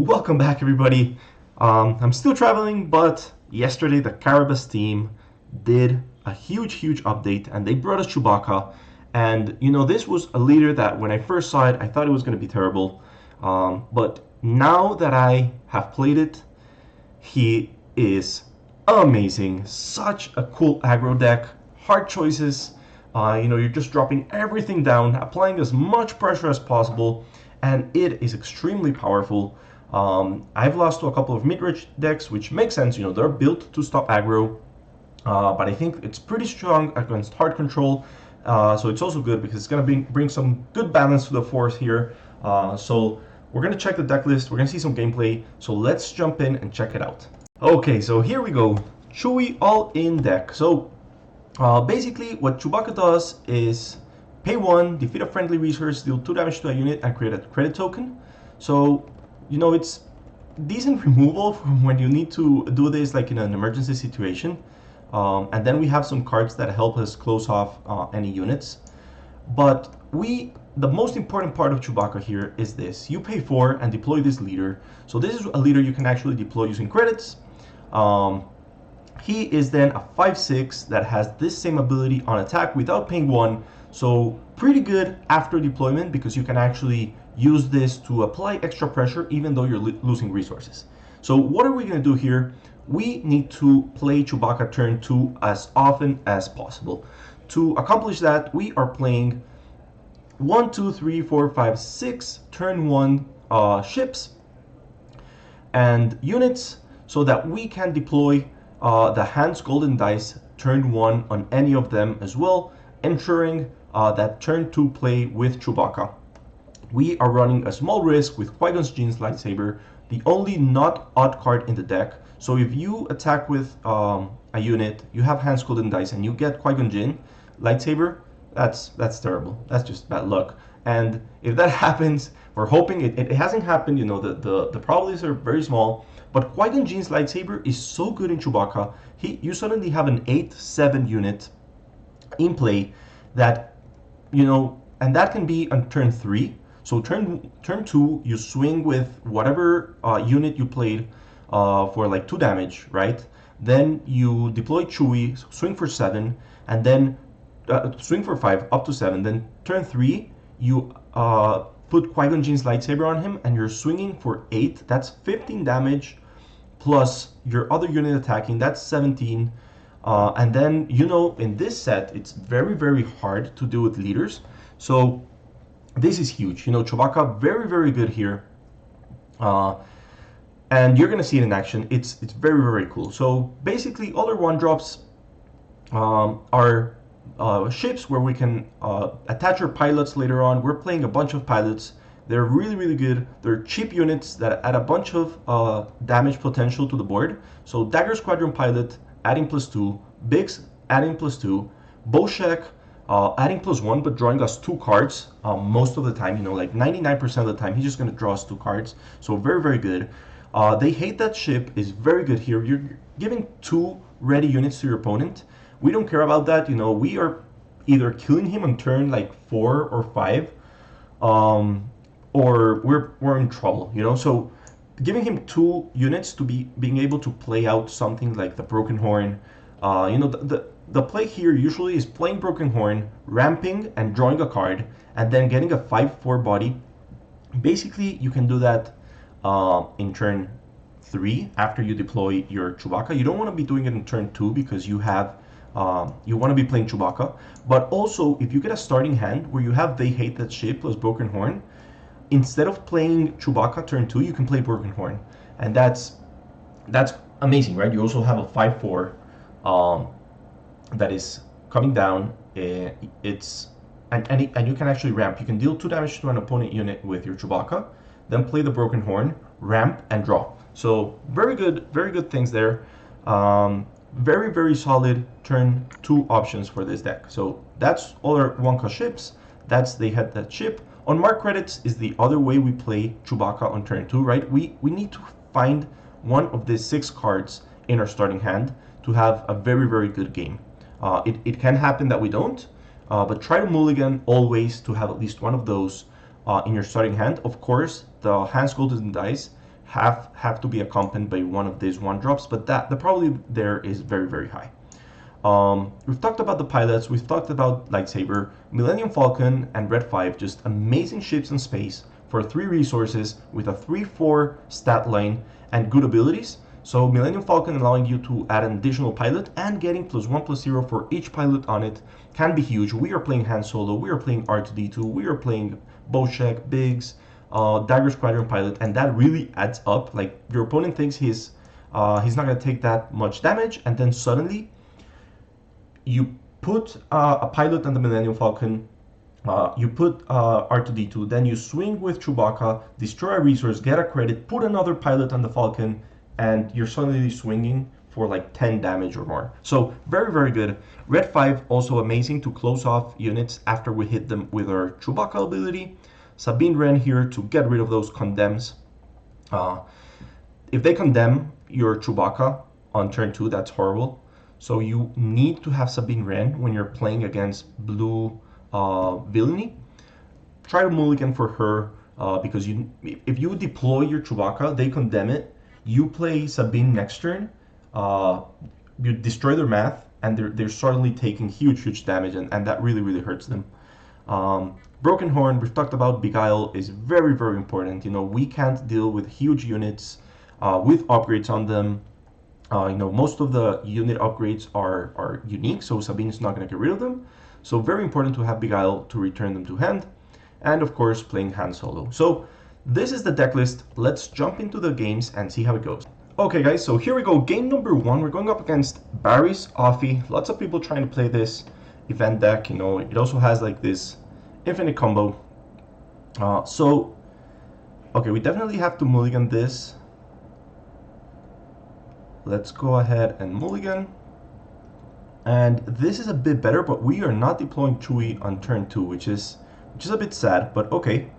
Welcome back, everybody. I'm still traveling, but yesterday the Carabas team did a huge update, and they brought us Chewbacca. And this was a leader that when I first saw it, I thought it was going to be terrible. But now that I have played it, he is amazing. Such a cool aggro deck. Hard choices. You're just dropping everything down, applying as much pressure as possible, and it is extremely powerful. I've lost to a couple of mid-range decks, which makes sense. They're built to stop aggro, but I think it's pretty strong against hard control. So it's also good because it's going to bring some good balance to the force here. So we're going to check the deck list. We're going to see some gameplay. So let's jump in and check it out. Okay, so here we go. Chewie all-in deck. So basically, what Chewbacca does is pay 1, defeat a friendly resource, deal 2 damage to a unit, and create a credit token. So, it's decent removal from when you need to do this like in an emergency situation. And then we have some cards that help us close off any units. But the most important part of Chewbacca here is this. You pay 4 and deploy this leader. So this is a leader you can actually deploy using credits. He is then a 5/6 that has this same ability on attack without paying 1. So pretty good after deployment because you can actually use this to apply extra pressure even though you're losing resources. So what are we going to do here? We need to play Chewbacca turn 2 as often as possible. To accomplish that, we are playing 1, 2, 3, 4, 5, 6 turn 1 ships and units so that we can deploy the Hans Golden Dice turn 1 on any of them as well, ensuring that turn 2 play with Chewbacca. We are running a small risk with Qui-Gon's Jinn's lightsaber, the only not odd card in the deck. So if you attack with a unit, you have Hans Golden Dice, and you get Qui-Gon Jinn lightsaber, that's terrible. That's just bad luck. And if that happens, we're hoping it hasn't happened. The probabilities are very small. But Qui-Gon Jinn's lightsaber is so good in Chewbacca. You suddenly have an 8/7 unit in play that, and that can be on turn 3. So turn 2, you swing with whatever unit you played for like 2 damage, right? Then you deploy Chewie, swing for 7, and then swing for 5 up to 7. Then turn 3, you put Qui-Gon Jinn's lightsaber on him, and you're swinging for 8. That's 15 damage plus your other unit attacking. That's 17. And then, in this set, it's very hard to do with leaders. So this is huge. Chewbacca, very good here. And you're going to see it in action. It's very cool. So basically, other 1-drops are ships where we can attach our pilots later on. We're playing a bunch of pilots. They're really good. They're cheap units that add a bunch of damage potential to the board. So Dagger Squadron Pilot, adding +2. Biggs, adding +2. Boshek, adding +1, but drawing us 2 cards most of the time. Like 99% of the time, he's just going to draw us 2 cards. So very good. They Hate That Ship is very good here. You're giving 2 ready units to your opponent. We don't care about that. We are either killing him on turn like 4 or 5, or we're in trouble. So giving him 2 units to being able to play out something like the Broken Horn. The play here usually is playing Broken Horn, ramping and drawing a card, and then getting a 5/4 body. Basically, you can do that in turn 3 after you deploy your Chewbacca. You don't want to be doing it in turn 2 because you want to be playing Chewbacca. But also, if you get a starting hand where you have They Hate That Ship plus Broken Horn, instead of playing Chewbacca turn 2, you can play Broken Horn, and that's amazing, right? You also have a 5/4 that is coming down. And you can actually ramp. You can deal 2 damage to an opponent unit with your Chewbacca, then play the Broken Horn, ramp, and draw. So very good things there. Very solid turn 2 options for this deck. So that's all our 1-cost ships. That's They Hate That Ship. On mark credits is the other way we play Chewbacca on turn 2, right? We need to find one of the 6 cards in our starting hand to have a very good game. It can happen that we don't, but try to mulligan always to have at least one of those in your starting hand. Of course, the Hans Golden Dice have to be accompanied by one of these 1-drops, but the probability there is very, very high. We've talked about the pilots, we've talked about Lightsaber, Millennium Falcon, and Red 5, just amazing ships in space for 3 resources with a 3-4 stat line and good abilities. So Millennium Falcon allowing you to add an additional pilot and getting +1/+0 for each pilot on it can be huge. We are playing Han Solo, we are playing R2-D2, we are playing Boshek, Biggs, Dagger Squadron pilot, and that really adds up. Like, your opponent thinks he's not going to take that much damage, and then suddenly you put a pilot on the Millennium Falcon, you put R2-D2, then you swing with Chewbacca, destroy a resource, get a credit, put another pilot on the Falcon, and you're suddenly swinging for like 10 damage or more. So very, very good. Red 5 also amazing to close off units after we hit them with our Chewbacca ability. Sabine Wren here to get rid of those condemns. If they condemn your Chewbacca on turn 2, that's horrible. So you need to have Sabine Wren when you're playing against blue villainy. Try to mulligan for her because if you deploy your Chewbacca, they condemn it. You play Sabine next turn, you destroy their math, and they're suddenly taking huge damage, and that really, really hurts them. Broken Horn, we've talked about. Beguile is very, very important. You know, we can't deal with huge units with upgrades on them. You know, most of the unit upgrades are unique, so Sabine is not going to get rid of them. So very important to have Beguile to return them to hand. And of course, playing Han Solo. So this is the deck list. Let's jump into the games and see how it goes. Okay guys, so here we go. Game number 1, we're going up against Barriss, Offee. Lots of people trying to play this event deck. You know, it also has like this infinite combo. Okay, we definitely have to mulligan this. Let's go ahead and mulligan. And this is a bit better, but we are not deploying Chewie on turn 2, which is a bit sad, but okay.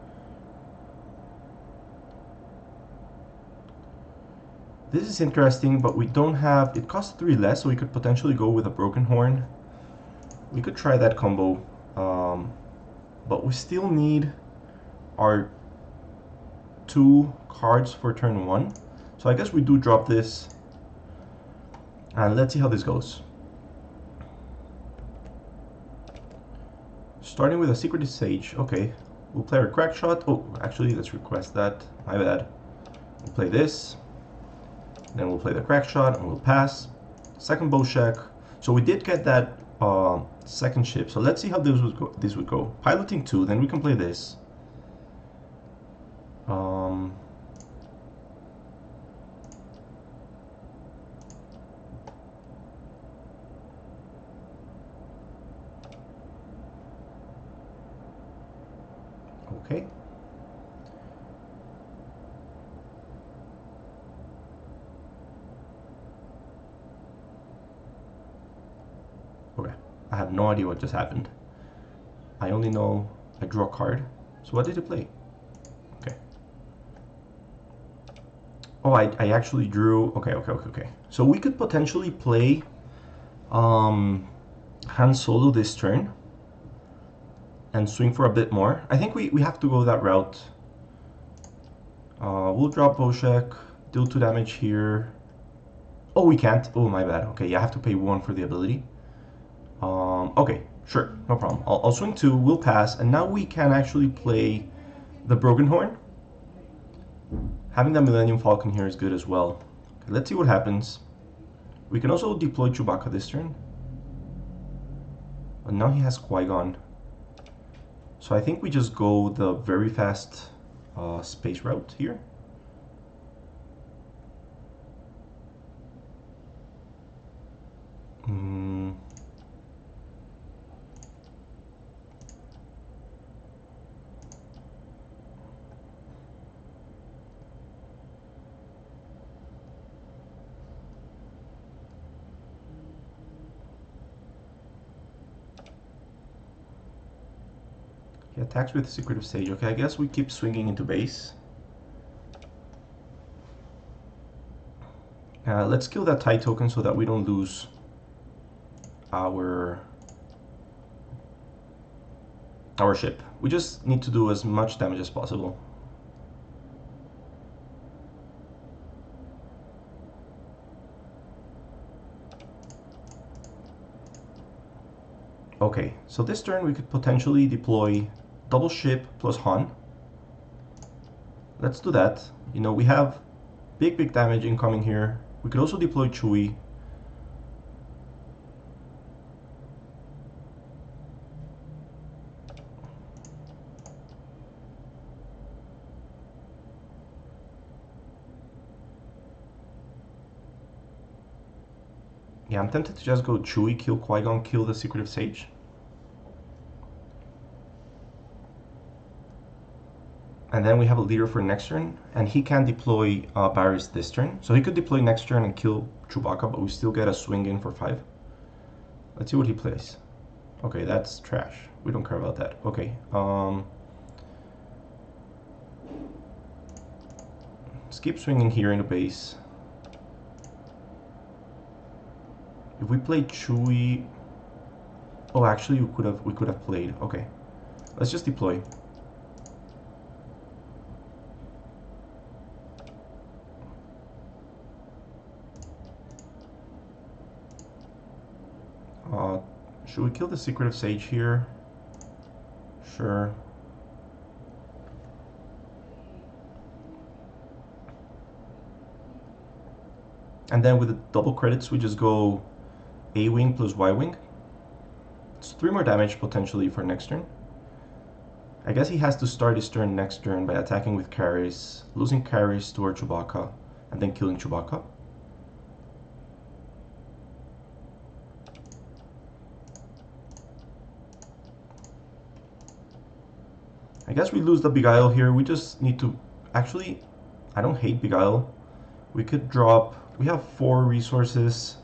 This is interesting, but we don't have... It costs 3 less, so we could potentially go with a Broken Horn. We could try that combo. But we still need our 2 cards for turn 1. So I guess we do drop this. And let's see how this goes. Starting with a Secretive Sage. Okay, we'll play our Crack Shot. Oh, actually, let's request that. My bad. We'll play this. Then we'll play the Crack Shot and we'll pass. Second Boshek. So we did get that second ship. So let's see how this would go. Piloting 2, then we can play this. Okay. Okay. I have no idea what just happened. I only know I drew a card. So what did it play? Okay. Oh, I actually drew... Okay. So we could potentially play Han Solo this turn and swing for a bit more. I think we have to go that route. We'll drop Boshek, deal 2 damage here. Oh, we can't. Oh, my bad. Okay, yeah, I have to pay 1 for the ability. Okay, sure, no problem. I'll swing 2, we'll pass, and now we can actually play the Broken Horn. Having the Millennium Falcon here is good as well. Okay, let's see what happens. We can also deploy Chewbacca this turn. But now he has Qui-Gon. So I think we just go the very fast space route here. He attacks with Secretive Sage. Okay, I guess we keep swinging into base. Let's kill that TIE token so that we don't lose our ship. We just need to do as much damage as possible. Okay, so this turn we could potentially deploy double ship plus Han. Let's do that. You know, we have big damage incoming here. We could also deploy Chewie. Yeah, I'm tempted to just go Chewie, kill Qui-Gon, kill the Secretive Sage. And then we have a leader for next turn, and he can deploy Barriss this turn. So he could deploy next turn and kill Chewbacca, but we still get a swing in for 5. Let's see what he plays. Okay, that's trash. We don't care about that. Okay. Let's keep swinging here in the base. If we play Chewie... Oh, actually, we could have played. Okay. Let's just deploy. Should we kill the Secretive Sage here? Sure. And then with the double credits, we just go A-Wing plus Y-Wing. It's 3 more damage potentially for next turn. I guess he has to start his turn next turn by attacking with carries, losing carries toward Chewbacca, and then killing Chewbacca. I guess we lose the Beguile here. We just need to... Actually, I don't hate Beguile. We could drop... We have 4 resources.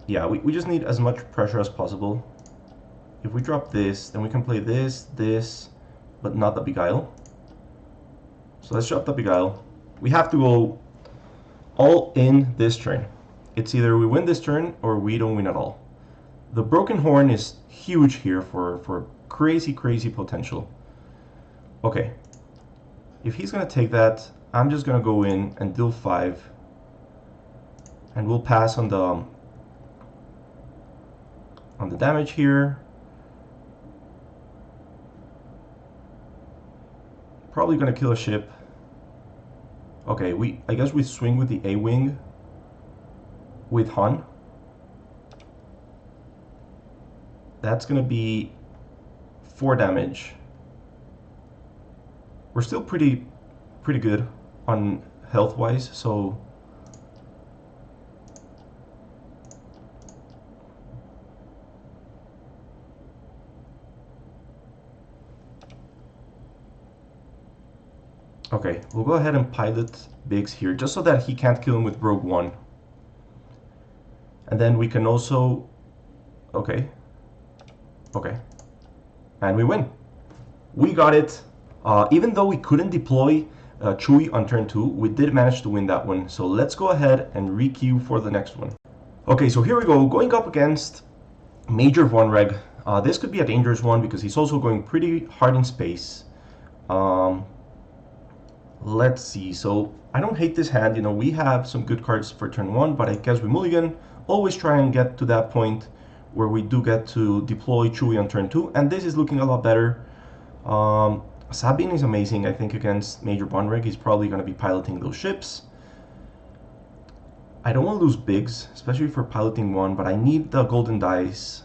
Yeah, we just need as much pressure as possible. If we drop this, then we can play this, but not the Beguile. So let's drop the Beguile. We have to go all in this turn. It's either we win this turn or we don't win at all. The Broken Horn is huge here for crazy potential. Okay. If he's going to take that, I'm just going to go in and deal 5. And we'll pass on the damage here. Probably going to kill a ship. Okay, I guess we swing with the A-Wing with Han. That's going to be 4 damage. We're still pretty good on health-wise, so... Okay, we'll go ahead and pilot Biggs here, just so that he can't kill him with Rogue One. And then we can also... Okay. Okay. And we win. We got it. Even though we couldn't deploy Chewie on turn 2, we did manage to win that one. So let's go ahead and re-queue for the next one. Okay, so here we go. Going up against Major Vonreg. This could be a dangerous one because he's also going pretty hard in space. Let's see. So I don't hate this hand. You know, we have some good cards for turn 1, but I guess we mulligan. Always try and get to that point where we do get to deploy Chewie on turn 2, and this is looking a lot better. Sabine is amazing, I think, against Major Vonreg. He's probably going to be piloting those ships. I don't want to lose Biggs, especially for piloting 1, but I need the golden dice.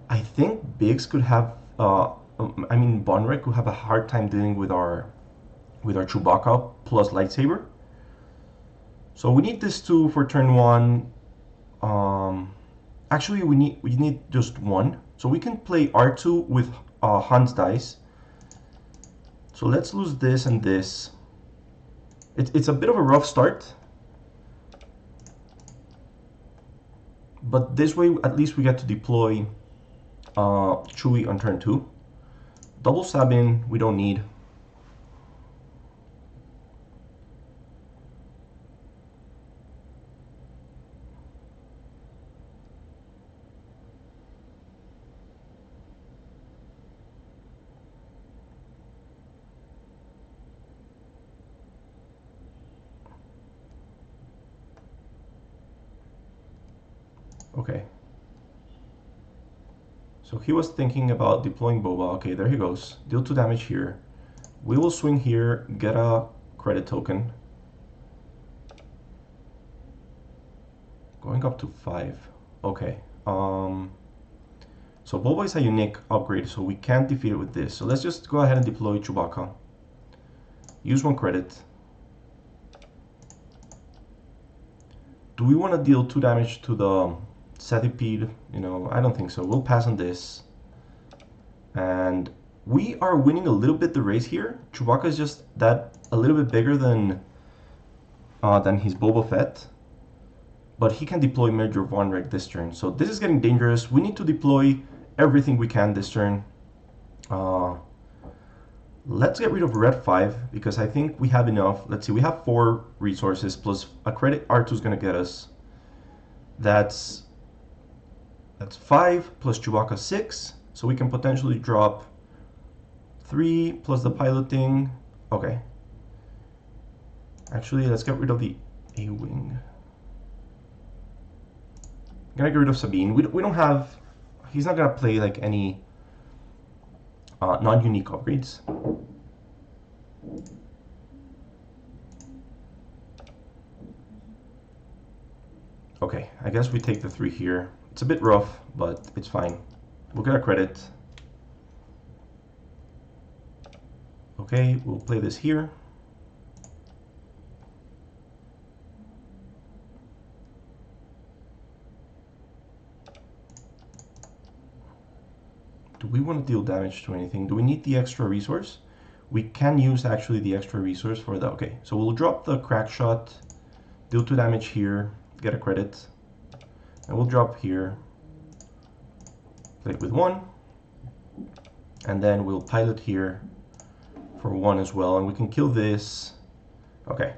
I think Biggs could have, Vonreg could have a hard time dealing with our Chewbacca plus lightsaber. So we need this 2 for turn 1. Actually, we need just 1. So we can play R2 with Han's dice. So let's lose this and this. It's a bit of a rough start. But this way, at least we get to deploy Chewie on turn 2. Double Sabine, we don't need. Okay. So he was thinking about deploying Boba. Okay, there he goes. Deal 2 damage here. We will swing here, get a credit token. Going up to 5. Okay. So Boba is a unique upgrade, so we can't defeat it with this. So let's just go ahead and deploy Chewbacca. Use 1 credit. Do we want to deal 2 damage to the centipede? You know, I don't think so. We'll pass on this. And we are winning a little bit the race here. Chewbacca is just that a little bit bigger than his Boba Fett. But he can deploy Major Vonreg this turn. So this is getting dangerous. We need to deploy everything we can this turn. Let's get rid of Red 5 because I think we have enough. Let's see, we have 4 resources plus a credit R2 is going to get us. That's 5 plus Chewbacca 6. So we can potentially drop 3 plus the piloting. Okay. Actually, let's get rid of the A-Wing. I'm gonna get rid of Sabine. We don't have... He's not gonna play like any non-unique upgrades. Okay, I guess we take the 3 here. It's a bit rough, but it's fine. We'll get a credit. Okay, we'll play this here. Do we want to deal damage to anything? Do we need the extra resource? We can use actually the extra resource for that. Okay, so we'll drop the crack shot, deal 2 damage here, get a credit, and we'll drop here, play it with 1, and then we'll pilot here for 1 as well, and we can kill this. Okay,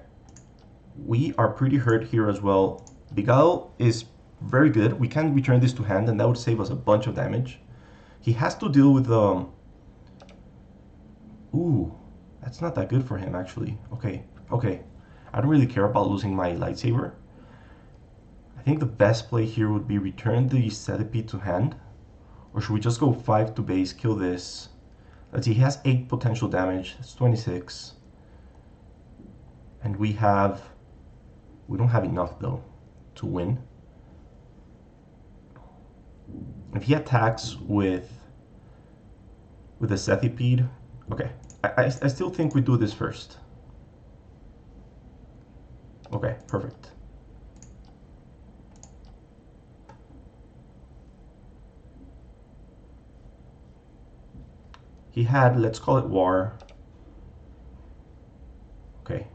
we are pretty hurt here as well. Beguile is very good. We can return this to hand, and that would save us a bunch of damage. He has to deal with ooh, that's not that good for him actually. Okay, okay. I don't really care about losing my lightsaber. I think the best play here would be return the centipede to hand. Or should we just go 5 to base, kill this? Let's see, he has 8 potential damage. That's 26. And we don't have enough though to win. If he attacks with the centipede, okay. I still think we do this first. Okay, perfect. He had, let's call it war. Okay.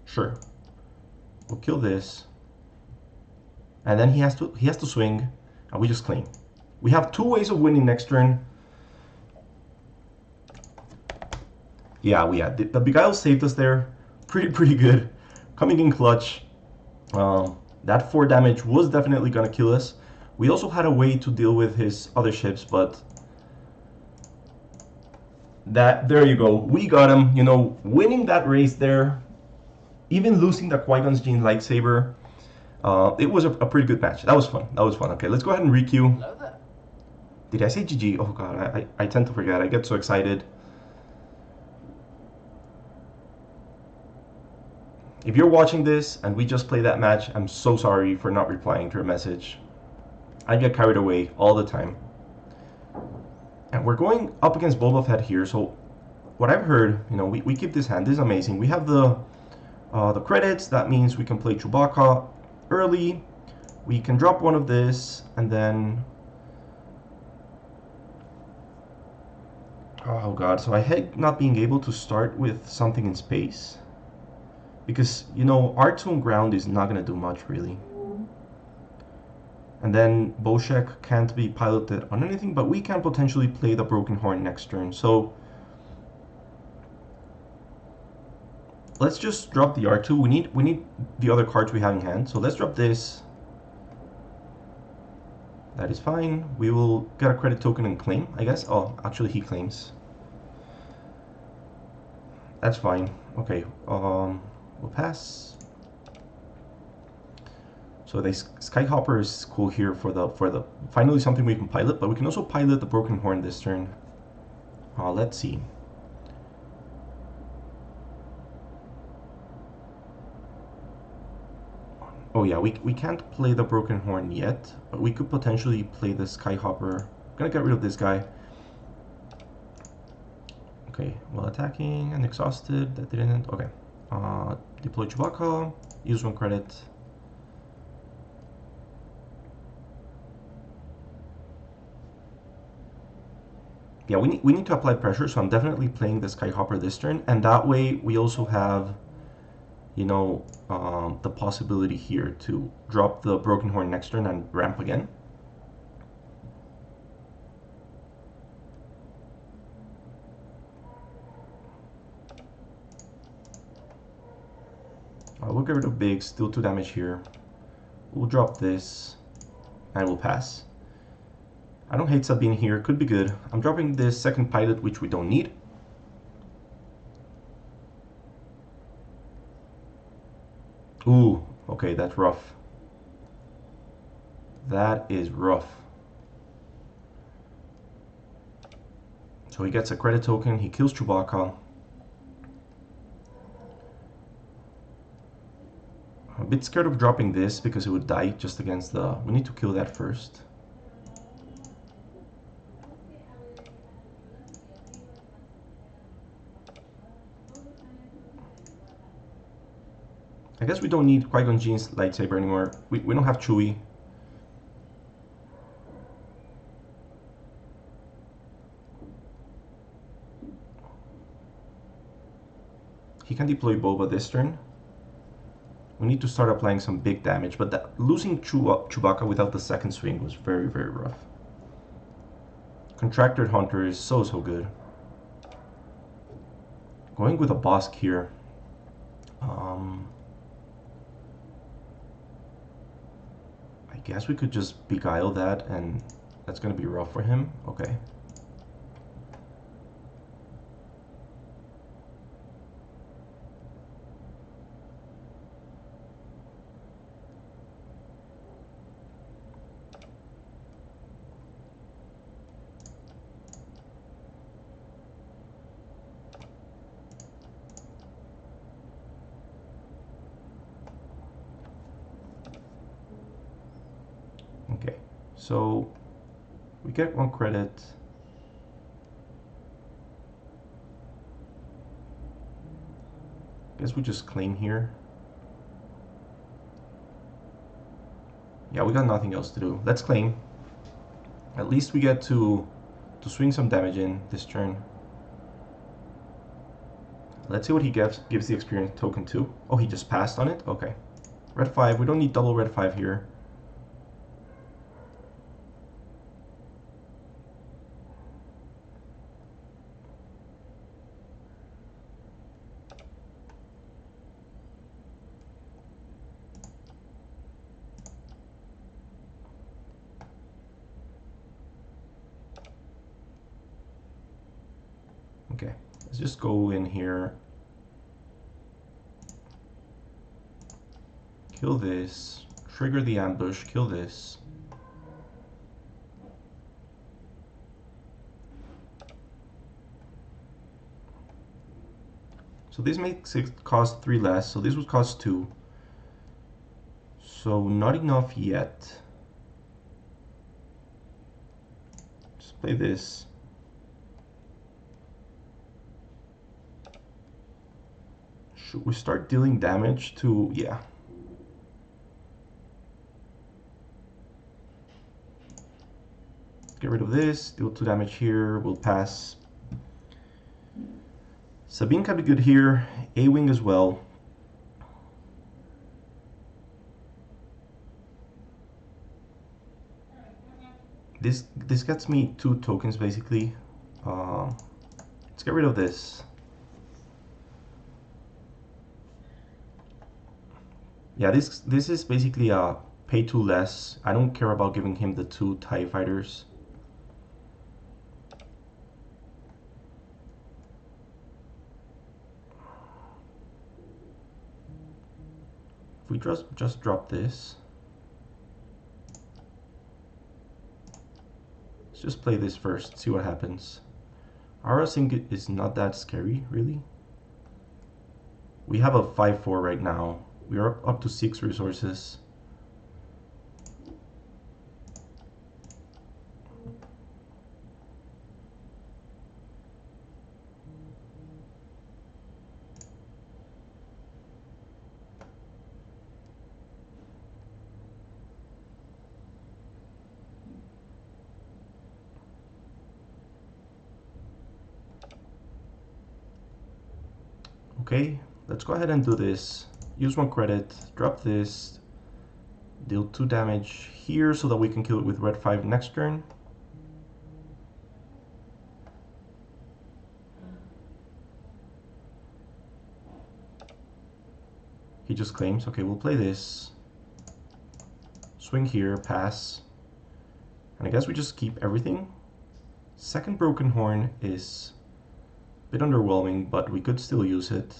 Sure. We'll kill this. And then he has to swing, and we just claim. We have 2 ways of winning next turn. Yeah, the Beguile saved us there. Pretty good. Coming in clutch. That 4 damage was definitely gonna kill us. We also had a way to deal with his other ships, but there you go. We got him. You know, winning that race there, even losing the Qui-Gon's Jinn lightsaber. It was a pretty good match. That was fun. That was fun. Okay, let's go ahead and requeue. Did I say GG? Oh god, I tend to forget. I get so excited. If you're watching this and we just played that match, I'm so sorry for not replying to your message. I get carried away all the time. And we're going up against Boba Fett here, so what I've heard, you know, we keep this hand. This is amazing. We have the credits. That means we can play Chewbacca early. We can drop one of this, and then... Oh god, so I hate not being able to start with something in space. Because, you know, R2 on ground is not going to do much, really. And then Boshek can't be piloted on anything, but we can potentially play the Broken Horn next turn. So let's just drop the R2. We need the other cards we have in hand. So let's drop this. That is fine. We will get a credit token and claim, I guess. Oh, actually he claims. That's fine. Okay. We'll pass. So the Skyhopper is cool here for the finally something we can pilot, but we can also pilot the Broken Horn this turn. Let's see. Oh yeah, we can't play the Broken Horn yet, but we could potentially play the Skyhopper. I'm gonna get rid of this guy. Okay, well attacking and exhausted, that didn't, okay. Deploy Chewbacca, use 1 credit. Yeah, we need to apply pressure, so I'm definitely playing the Skyhopper this turn, and that way we also have, you know, the possibility here to drop the Broken Horn next turn and ramp again. We'll get rid of Biggs, still 2 damage here. We'll drop this, and we'll pass. I don't hate Sabine here, could be good. I'm dropping this second pilot, which we don't need. Ooh, okay, that's rough. That is rough. So he gets a credit token, he kills Chewbacca. I'm a bit scared of dropping this because it would die just against the... We need to kill that first. I guess we don't need Qui-Gon Jinn's lightsaber anymore. We don't have Chewie. He can deploy Boba this turn. We need to start applying some big damage, but losing Chewbacca without the second swing was very, very rough. Contracted Hunter is so good. Going with a Bosk here. I guess we could just beguile that, and that's going to be rough for him. Okay. Okay, so we get 1 credit. Guess we just claim here. Yeah, we got nothing else to do. Let's claim. At least we get to swing some damage in this turn. Let's see what he gives the experience token to. Oh, he just passed on it? Okay. Red 5, we don't need double red 5 here. Okay, let's just go in here. Kill this. Trigger the ambush. Kill this. So this makes it cost 3 less. So this would cost 2. So not enough yet. Just play this. Should we start dealing damage to... yeah. Get rid of this, deal 2 damage here, we'll pass. Sabine can be good here, A-Wing as well. This gets me 2 tokens basically. Let's get rid of this. Yeah, this is basically a pay 2 less. I don't care about giving him the 2 TIE fighters. If we just drop this. just play this first, see what happens. Aura Sync is not that scary, really. We have a 5-4 right now. We are up to 6 resources. Okay, let's go ahead and do this. Use 1 credit, drop this, deal 2 damage here so that we can kill it with red 5 next turn. He just claims. Okay, we'll play this. Swing here, pass. And I guess we just keep everything. Second Broken Horn is a bit underwhelming, but we could still use it.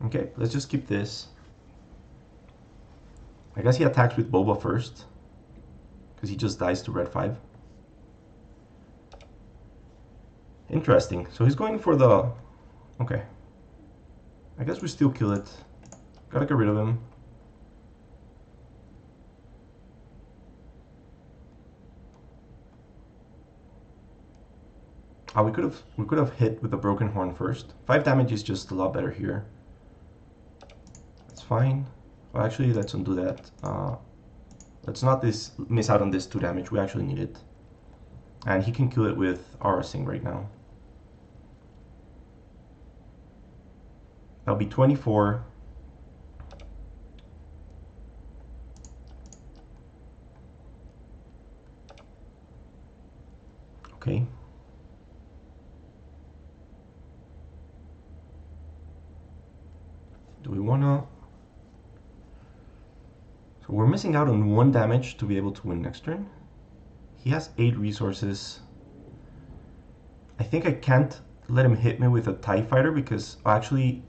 Okay, let's just keep this. I guess he attacks with Boba first, because he just dies to red 5. Interesting. So he's going for the... Okay. I guess we still kill it. Gotta get rid of him. We could have hit with the Broken Horn first. 5 damage is just a lot better here. That's fine. Well, actually, let's undo that. Let's not miss out on this 2 damage. We actually need it. And he can kill it with Aura Sync right now. That'll be 24. Okay. Do we wanna... So we're missing out on 1 damage to be able to win next turn. He has 8 resources. I think I can't let him hit me with a TIE Fighter because actually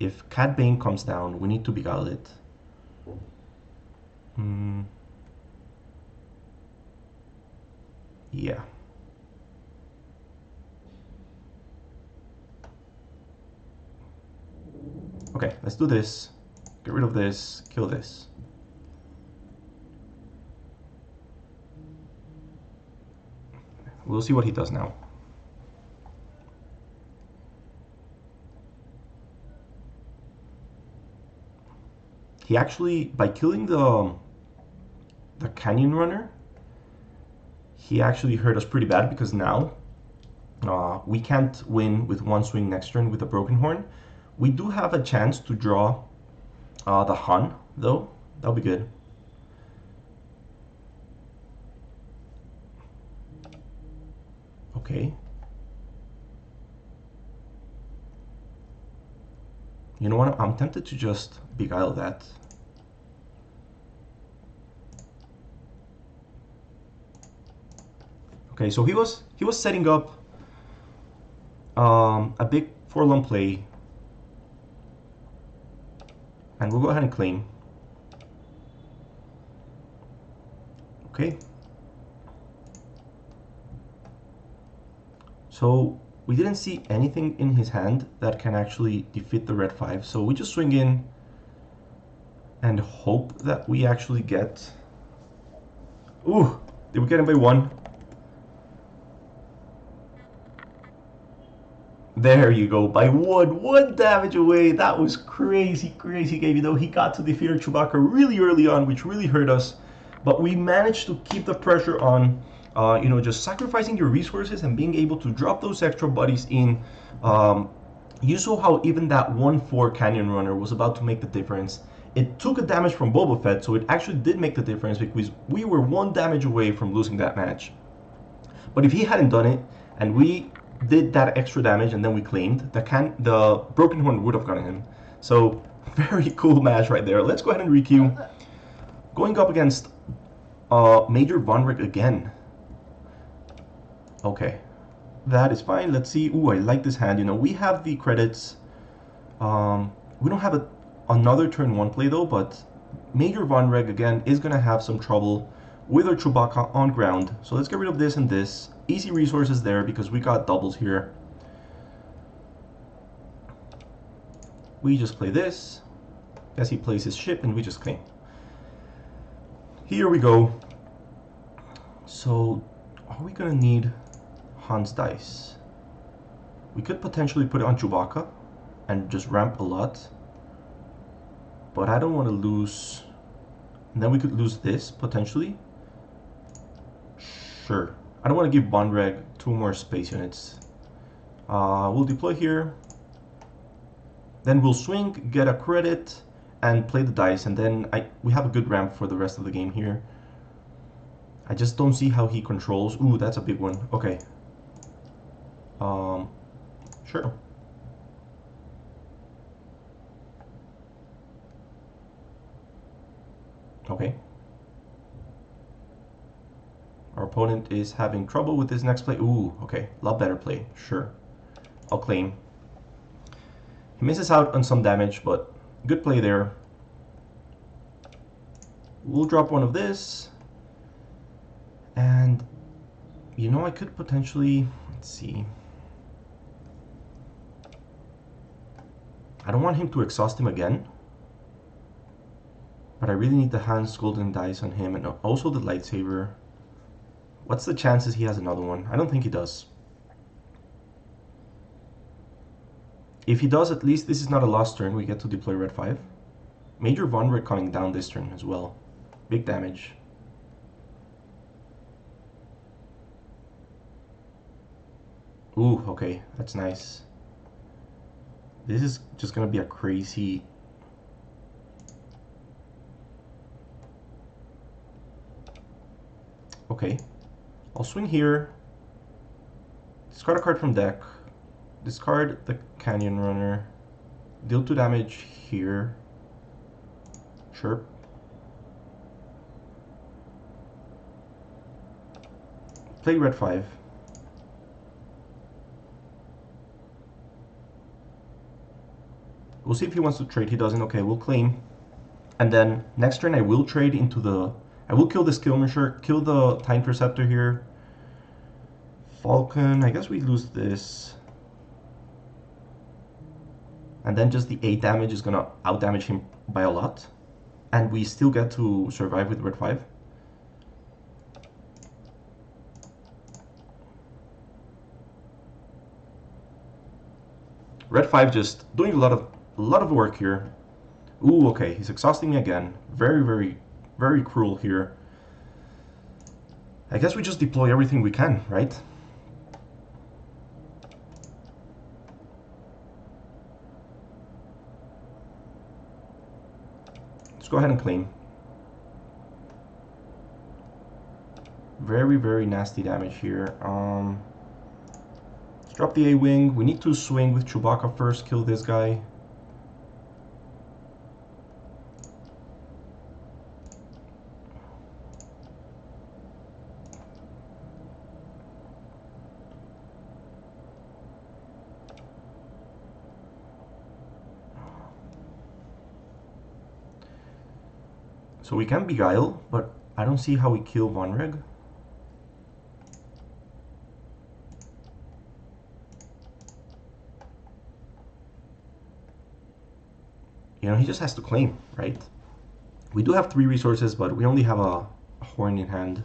if Cad Bane comes down, we need to beguile it. Yeah. Okay, let's do this. Get rid of this, kill this. We'll see what he does now. He actually, by killing the Canyon Runner, he actually hurt us pretty bad because now we can't win with 1 swing next turn with the Broken Horn. We do have a chance to draw the Hun, though. That'll be good. Okay. You know what? I'm tempted to just beguile that. Okay, so he was setting up a big forlorn play. And we'll go ahead and claim. Okay. So we didn't see anything in his hand that can actually defeat the red 5. So we just swing in and hope that we actually get... Ooh, did we get him by 1? There you go, by 1 damage away. That was crazy, crazy game. You know, he got to defeat our Chewbacca really early on, which really hurt us. But we managed to keep the pressure on, you know, just sacrificing your resources and being able to drop those extra buddies in. You saw how even that 1-4 Canyon Runner was about to make the difference. It took a damage from Boba Fett, so it actually did make the difference because we were 1 damage away from losing that match. But if he hadn't done it, and we did that extra damage and then we claimed, the Broken Horn would have gotten him. So very cool match right there. Let's go ahead and requeue. Going up against Major Vonreg again. Okay, that is fine. Let's see. Ooh, I like this hand. You know, we have the credits. We don't have another turn 1 play though, but Major Vonreg again is gonna have some trouble with our Chewbacca on ground. So let's get rid of this and this. Easy resources there because we got doubles here. We just play this. As he plays his ship and we just claim. Here we go. So are we gonna need Han's dice? We could potentially put it on Chewbacca and just ramp a lot. But I don't want to lose. And then we could lose this potentially. Sure. I don't want to give Vonreg 2 more space units. We'll deploy here. Then we'll swing, get a credit, and play the dice. And then we have a good ramp for the rest of the game here. I just don't see how he controls. Ooh, that's a big one. Okay. Sure. Okay. Our opponent is having trouble with this next play. Ooh, okay. A lot better play. Sure. I'll claim. He misses out on some damage, but good play there. We'll drop one of this. And, you know, I could potentially... Let's see. I don't want him to exhaust him again. But I really need the Han's golden dice on him and also the lightsaber. What's the chances he has another one? I don't think he does. If he does, at least this is not a lost turn. We get to deploy red 5. Major Vonreg coming down this turn as well. Big damage. Ooh, okay. That's nice. This is just going to be a crazy... Okay. I'll swing here. Discard a card from deck. Discard the Canyon Runner. Deal 2 damage here. Sure. Play red 5. We'll see if he wants to trade. He doesn't. Okay, we'll claim. And then next turn I will trade into the... I will kill this Skirmisher, kill the TIE Interceptor here. Falcon, I guess we lose this. And then just the 8 damage is gonna outdamage him by a lot. And we still get to survive with red 5. Red 5 just doing a lot of work here. Ooh, okay, he's exhausting me again. Very cruel here. I guess we just deploy everything we can, right? Let's go ahead and claim. Very nasty damage here. Let's drop the A-Wing. We need to swing with Chewbacca first, kill this guy. So we can beguile, but I don't see how we kill Vonreg. You know, he just has to claim, right? We do have 3 resources, but we only have a horn in hand.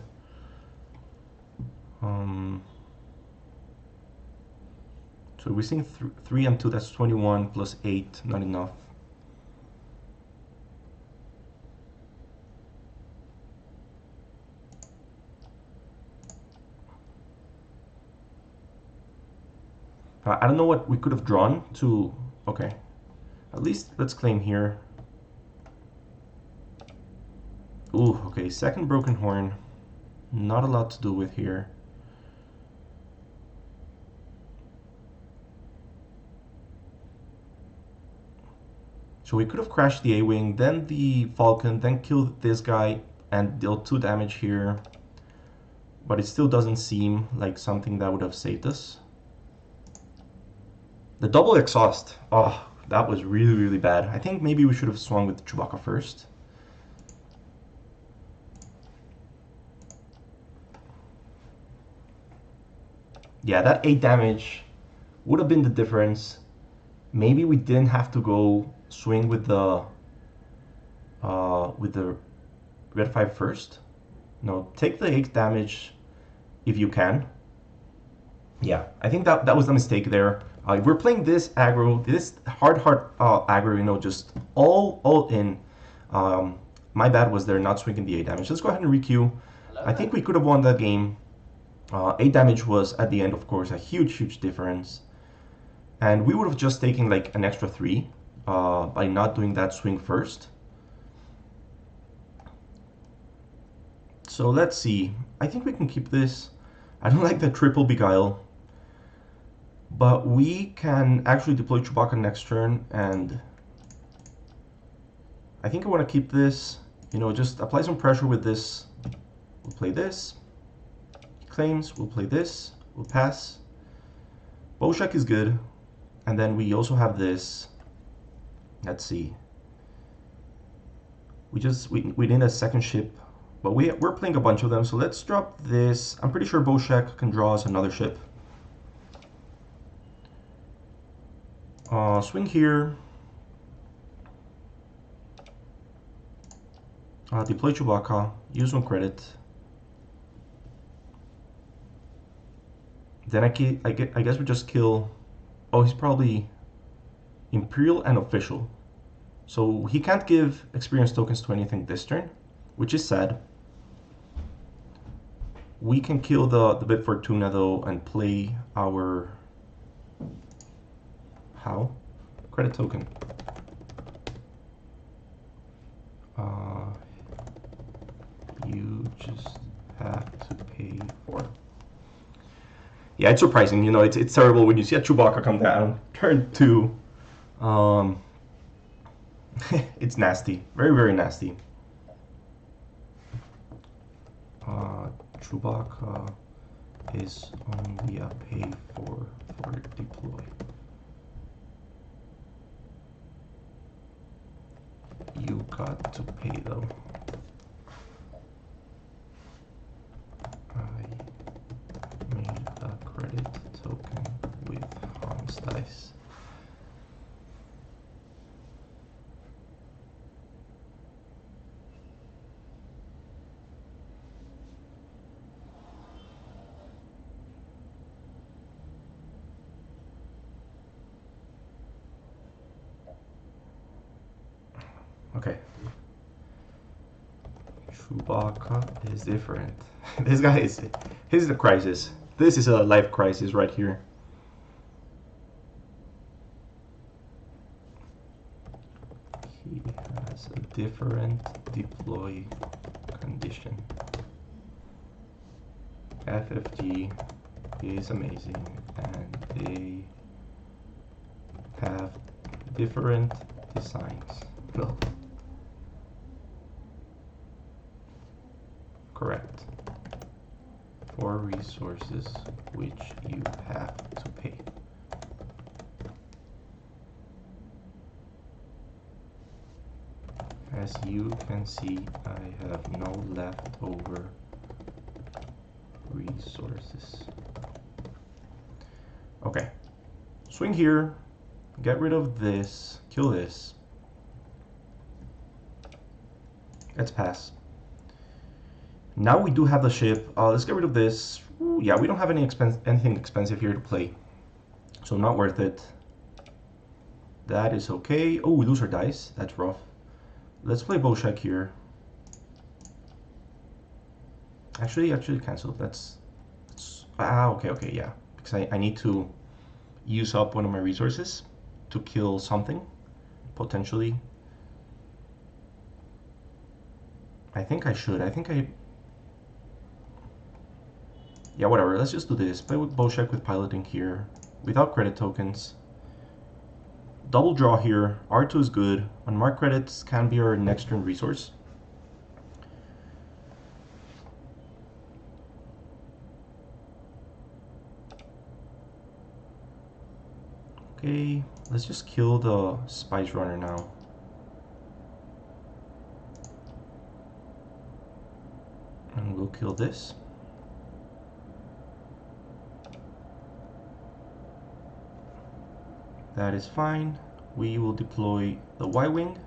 So we're seeing 3 and 2, that's 21 plus 8, not enough. I don't know what we could have drawn to... Okay. At least let's claim here. Ooh, okay. Second broken horn. Not a lot to do with here. So we could have crashed the A-Wing, then the Falcon, then killed this guy and dealt 2 damage here. But it still doesn't seem like something that would have saved us. The double exhaust. Oh, that was really bad. I think maybe we should have swung with Chewbacca first. Yeah, that 8 damage would have been the difference. Maybe we didn't have to go swing with the red 5 first. No, take the 8 damage if you can. Yeah, I think that was the mistake there. If we're playing this aggro, this hard aggro, you know, just all in. My bad was there not swinging the 8 damage. Let's go ahead and requeue. I think we could have won that game. 8 damage was at the end, of course, a huge difference. And we would have just taken like an extra 3 by not doing that swing first. So let's see. I think we can keep this. I don't like the triple beguile. But we can actually deploy Chewbacca next turn, and I think I want to keep this, you know, just apply some pressure with this. We'll play this. He claims, we'll play this. We'll pass. Boshek is good. And then we also have this. Let's see. We need a second ship. But we're playing a bunch of them, so let's drop this. I'm pretty sure Boshek can draw us another ship. Swing here. Deploy Chewbacca. Use 1 credit. Then I guess we just kill. Oh, he's probably Imperial and Official. So he can't give experience tokens to anything this turn, which is sad. We can kill the Bib Fortuna though and play our... How? Credit token. You just have to pay for. Yeah, it's surprising. You know, it's terrible when you see a Chewbacca come down. Turn 2. It's nasty. Very nasty. Chewbacca is only a pay for deploy. You got to pay though. I made a credit token with Hans dice. Okay. Chewbacca is different. This guy is a crisis. This is a life crisis right here. He has a different deploy condition. FFG is amazing, and they have different designs. No. Correct. For resources which you have to pay. As you can see, I have no leftover resources. Okay. Swing here. Get rid of this. Kill this. Let's pass. Now we do have the ship. Let's get rid of this. Ooh, yeah, we don't have anything expensive here to play, so not worth it. That is okay. Oh, we lose our dice. That's rough. Let's play Boshek here. Actually cancel. That's okay, yeah. Because I need to use up one of my resources to kill something, potentially. I think I should. Yeah, whatever. Let's just do this. Play with Boshek with piloting here, without credit tokens. Double draw here. R2 is good. Unmarked credits can be our next turn resource. Okay, let's just kill the Spice Runner now. And we'll kill this. That is fine. We will deploy the Y-Wing.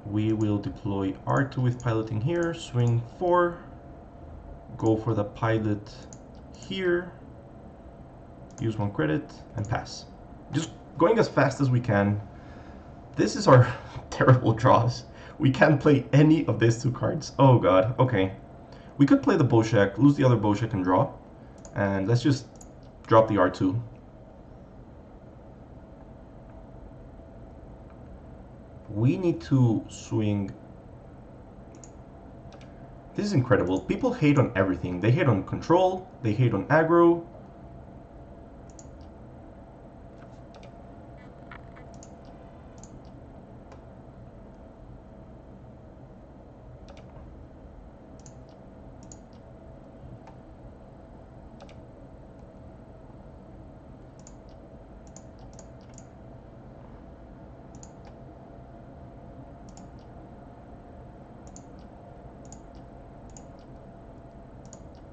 We will deploy R2 with piloting here, swing 4, go for the pilot here, use 1 credit, and pass. Just going as fast as we can. This is our terrible draws. We can't play any of these 2 cards. Oh god, okay. We could play the Boshek, lose the other Boshek and draw. And let's just drop the R2. We need to swing. This is incredible. People hate on everything. They hate on control, they hate on aggro.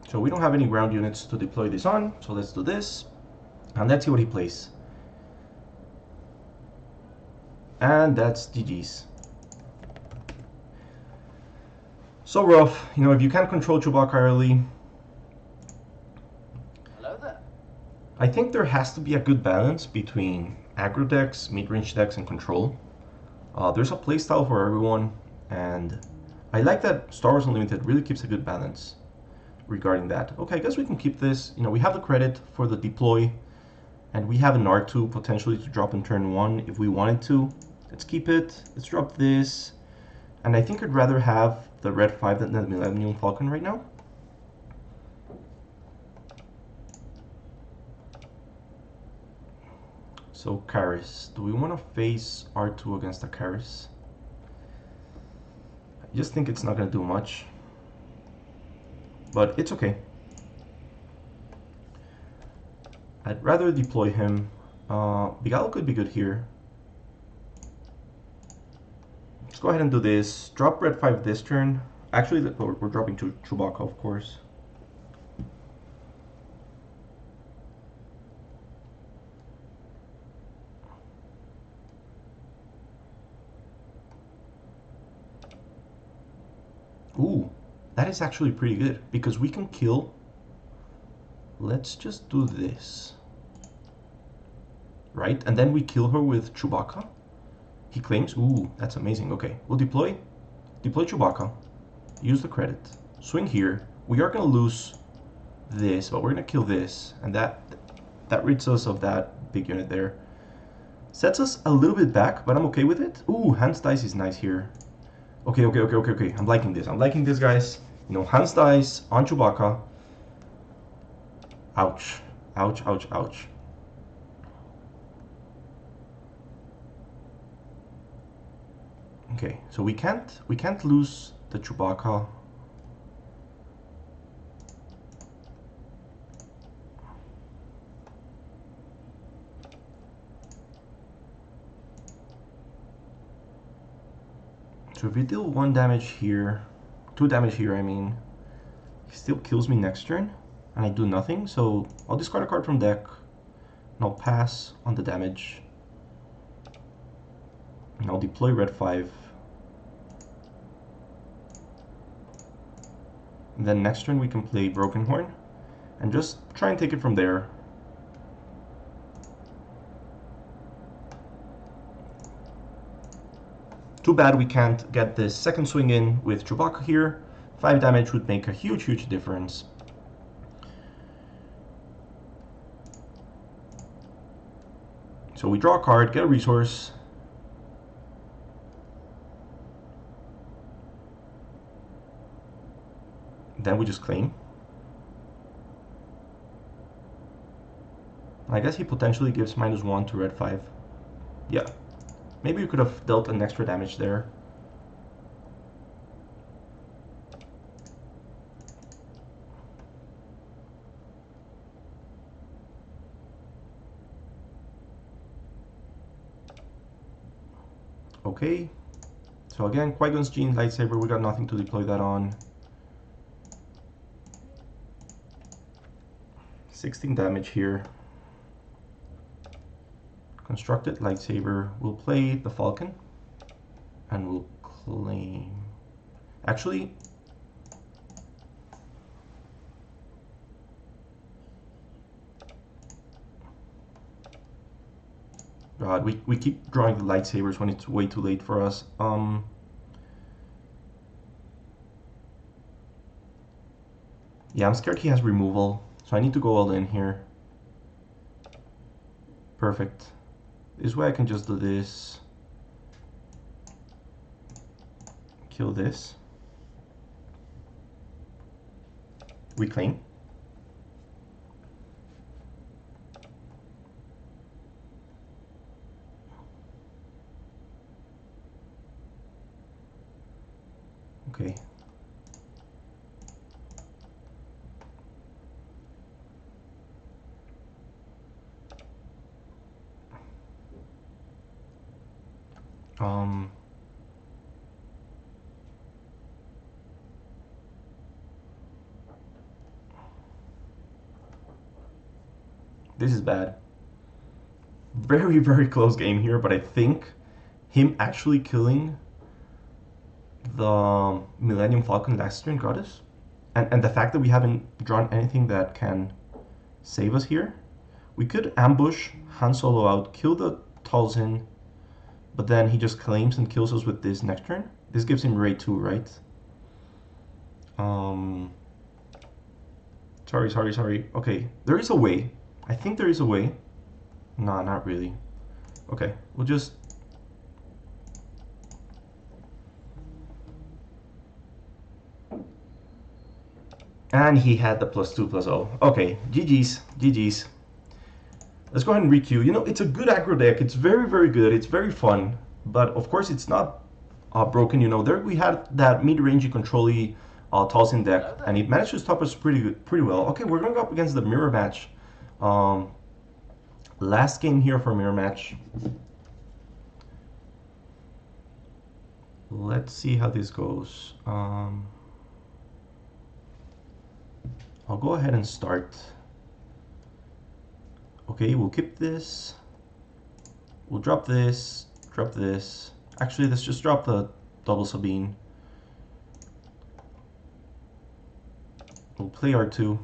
So we don't have any ground units to deploy this on, so let's do this. And let's see what he plays. And that's GG's. So rough, you know, if you can't control Chewbacca early. Hello there. I think there has to be a good balance between aggro decks, mid-range decks, and control. There's a playstyle for everyone, and I like that Star Wars Unlimited really keeps a good balance regarding that. Okay, I guess we can keep this. You know, we have the credit for the deploy, and we have an R2 potentially to drop in turn 1 if we wanted to. Let's keep it. Let's drop this. And I think I'd rather have the red 5 than the Millennium Falcon right now. So Barriss, do we want to face R2 against the Barriss? I just think it's not going to do much. But it's okay. I'd rather deploy him. Bigalo could be good here. Let's go ahead and do this. Drop red 5 this turn. Actually, we're dropping to Chewbacca, of course. Ooh. That is actually pretty good, because we can kill. Let's just do this. Right? And then we kill her with Chewbacca. He claims. Ooh, that's amazing. Okay, we'll deploy Chewbacca. Use the credit. Swing here. We are going to lose this, but we're going to kill this. And that rids us of that big unit there. Sets us a little bit back, but I'm okay with it. Ooh, Hans Dice is nice here. Okay. I'm liking this. I'm liking this, guys. You know, Hans Dice on Chewbacca. Ouch. Ouch, ouch, ouch. Okay, so we can't lose the Chewbacca. So if we deal 1 damage here, 2 damage here, I mean, he still kills me next turn, and I do nothing, so I'll discard a card from deck, and I'll pass on the damage. And I'll deploy red 5. And then next turn we can play Broken Horn, and just try and take it from there. Too bad we can't get this second swing in with Chewbacca here. 5 damage would make a huge, huge difference. So we draw a card, get a resource. Then we just claim. I guess he potentially gives -1 to red 5. Yeah. Maybe we could have dealt an extra damage there. Okay. So again, Qui-Gon's Gene lightsaber, we got nothing to deploy that on. 16 damage here. Constructed lightsaber. We'll play the Falcon. And we'll claim... Actually... God, we keep drawing the lightsabers when it's way too late for us. Yeah, I'm scared he has removal, so I need to go all in here. Perfect. This way I can just do this. Kill this. Reclaim. Okay. This is bad. Very, very close game here, but I think him actually killing the Millennium Falcon last turn got us. And the fact that we haven't drawn anything that can save us here. We could ambush Han Solo out, kill the Talzin, but then he just claims and kills us with this next turn. This gives him raid 2, right? Sorry. Okay, there is a way. I think there is a way. Nah, not really. Okay, we'll just... And he had the +2/+0. Okay, GG's. Let's go ahead and requeue. You know, it's a good aggro deck. It's very, very good. It's very fun. But, of course, it's not broken. You know, there we had that mid-rangey control-y Talzin deck, and it managed to stop us pretty well. Okay, we're going to go up against the mirror match. Last game here for mirror match. Let's see how this goes. I'll go ahead and start. Okay, we'll keep this. We'll drop this, drop this. Actually, let's just drop the double Sabine. We'll play R2.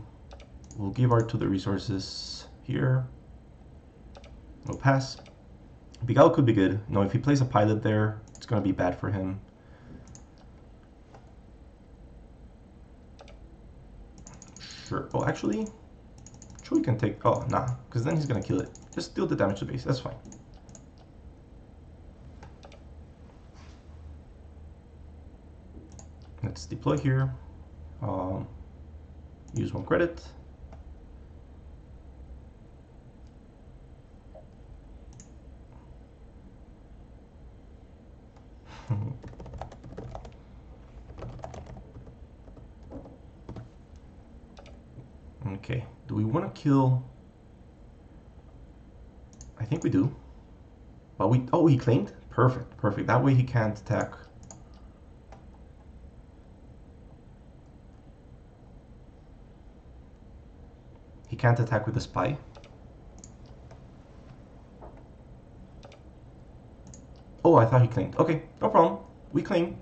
We'll give R2 the resources here. We'll pass. Bigal could be good. No, if he plays a pilot there, it's going to be bad for him. Sure. Oh, actually, Chewie can take... Oh, nah, because then he's going to kill it. Just deal the damage to base. That's fine. Let's deploy here. Use 1 credit. Okay, do we want to kill? I think we do. But we... Oh, he claimed? Perfect, perfect. That way he can't attack. He can't attack with the spy. Oh, I thought he claimed. Okay, no problem. We claim.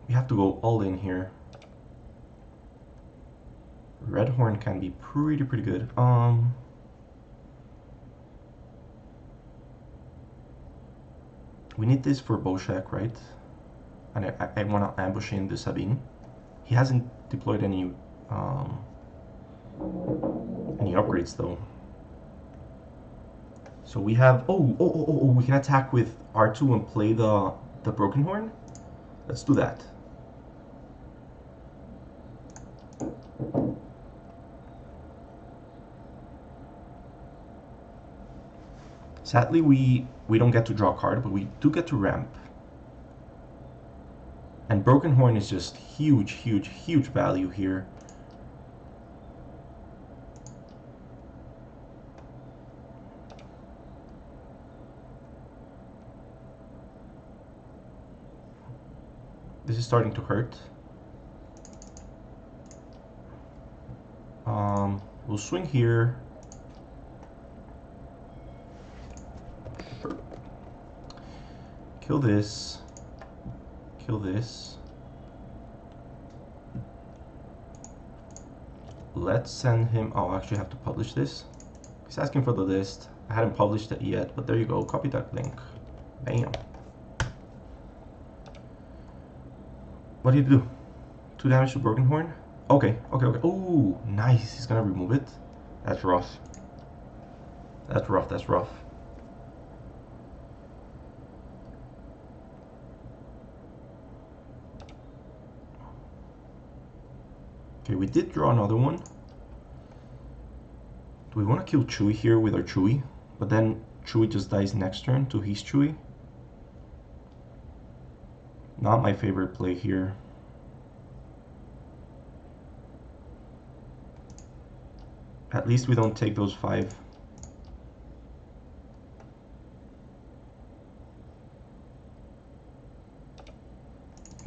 We have to go all in here. Red Horn can be pretty good. We need this for Boshak, right? And I want to ambush in the Sabine. He hasn't deployed any upgrades though. So we have we can attack with R2 and play the Broken Horn. Let's do that. Sadly, we don't get to draw a card, but we do get to ramp. And Broken Horn is just huge value here. This is starting to hurt. We'll swing here. Sure. Kill this. Kill this. Let's send him. Oh, I actually have to publish this. He's asking for the list. I hadn't published it yet, but there you go. Copy that link. Bam. What do you do? 2 damage to Broken Horn? Okay, okay, okay. Oh, nice. He's gonna remove it. That's rough. That's rough, that's rough. Okay, we did draw another one. Do we want to kill Chewie here with our Chewie? But then Chewie just dies next turn to his Chewie. Not my favorite play here. At least we don't take those 5.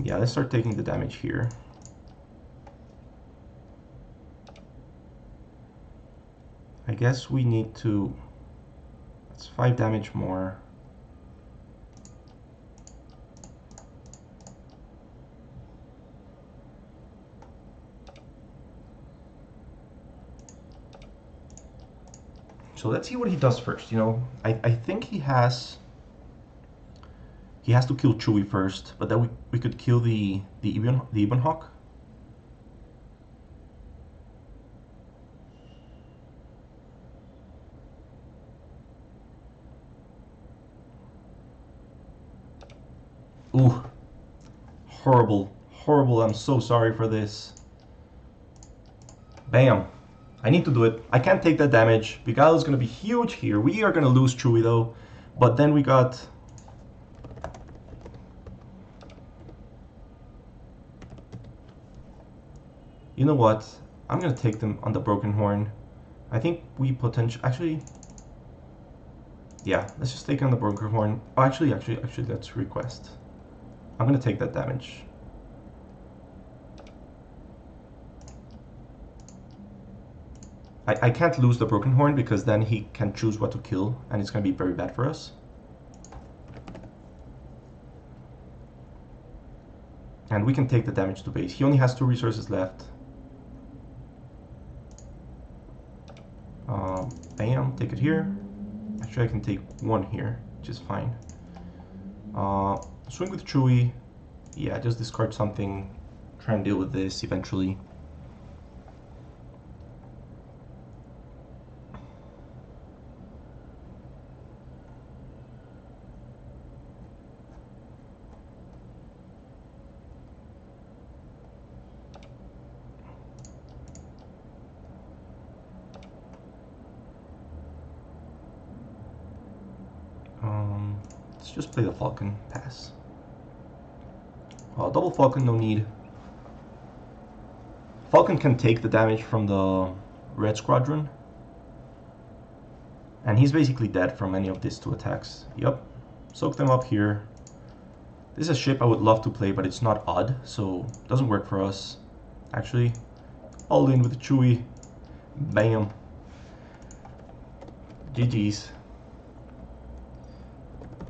Yeah, let's start taking the damage here. I guess we need to... It's 5 damage more. So let's see what he does first. You know, I think he has to kill Chewie first, but then we could kill the Ebon Hawk. Ooh, horrible, horrible. I'm so sorry for this. Bam. I need to do it. I can't take that damage. Bigalo's going to be huge here. We are going to lose Chewie though. But then we got... You know what? I'm going to take them on the Broken Horn. I think we potentially... Actually... Yeah, let's just take on the Broken Horn. Oh, actually, let's request. I'm going to take that damage. I can't lose the Broken Horn because then he can choose what to kill and it's going to be very bad for us. And we can take the damage to base. He only has 2 resources left. Bam, take it here. Actually, I can take 1 here, which is fine. Swing with Chewie. Yeah, just discard something. Try and deal with this eventually. Let's just play the Falcon. Pass. Double Falcon, no need. Falcon can take the damage from the Red Squadron. And he's basically dead from any of these 2 attacks. Yup. Soak them up here. This is a ship I would love to play, but it's not odd, so it doesn't work for us. Actually, all in with the Chewie. Bam. GG's.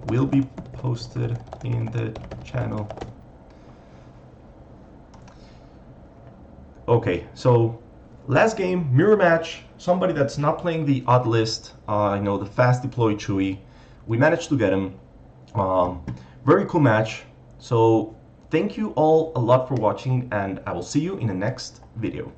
Will be posted in the channel. Okay, so last game, mirror match. Somebody that's not playing the odd list, you know, the fast deploy Chewie. We managed to get him. Very cool match. So thank you all a lot for watching, and I will see you in the next video.